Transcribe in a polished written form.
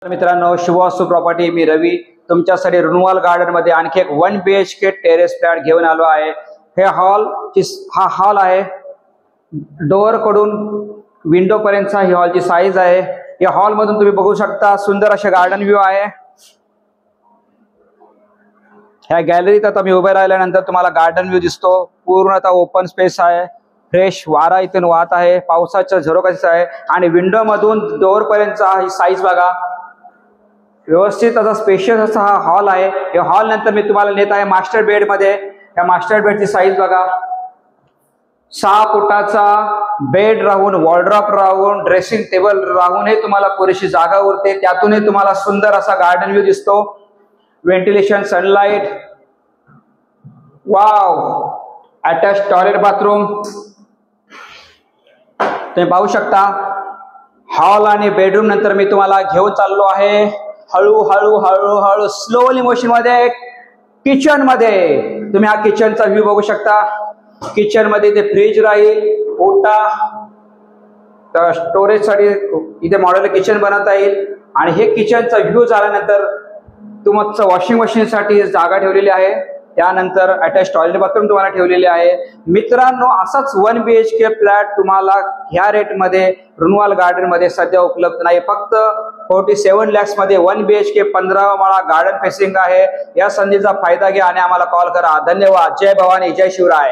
मित्रांनो, शुभवास्तू प्रॉपर्टी, मी रवी तुमच्यासाठी रुनवाल गार्डन मध्ये आणखी एक 1 BHK टेरेस फ्लॅट घेऊन आलो आहे। हा हॉल आहे। डोअर कडून विंडो पर्यंतचा ही हॉलची साईज आहे। या हॉल मधून तुम्ही बघू शकता सुंदर असे गार्डन व्ह्यू आहे। ह्या गॅलरीत आता मी उभे राहिल्यानंतर तुम्हाला गार्डन व्ह्यू दिसतो। पूर्णतः ओपन स्पेस आहे। फ्रेश वारा इथून वाहत आहे। पावसाचा झरोका आहे आणि विंडो मधून डोअर पर्यंतचा ही साईज बघा। व्यवस्थित असा स्पेशियस असा हा हॉल आहे। या हॉल नंतर मी तुम्हाला नेत आहे मास्टर बेड मध्ये। या मास्टर बेडची साईज बघा। 6 फुटाचा बेड राहून, वॉर्डरोब राहून, ड्रेसिंग टेबल राहून हे तुम्हाला पुरेशी जागा उरते। त्यातूनही तुम्हाला सुंदर असा गार्डन व्ह्यू दिसतो। Ventilation, sunlight, wow, attach toilet, bathroom तुम्ही पाहू शकता। हॉल आणि बेडरूम नंतर मी तुम्हाला घेऊन चाललो आहे हळू स्लोली मोशन मध्ये किचन मध्ये। तुम्ही हा किचनचा व्ह्यू बघू शकता। किचन मध्ये इथे फ्रीज राहील, ओटा, स्टोरेज साठी इथे मॉड्युलर किचन बनवता येईल। आणि हे किचनचा व्ह्यू झाल्यानंतर तुमचं वॉशिंग मशीन साठी जागा ठेवलेली आहे। त्यानंतर अटॅच टॉयलेट, बाथरूम तुम्हाला ठेवलेले आहे। मित्रांनो, असाच 1 BHK फ्लॅट तुम्हाला ह्या रेट मध्ये रुनवाल गार्डन मध्ये सध्या उपलब्ध नाही। फक्त 47 lakhs मध्ये 1 BHK 15 माळा गार्डन फेसिंग आहे। या संधीचा फायदा घ्या आणि आम्हाला कॉल करा। धन्यवाद। जय भवानी, जय शिवराय।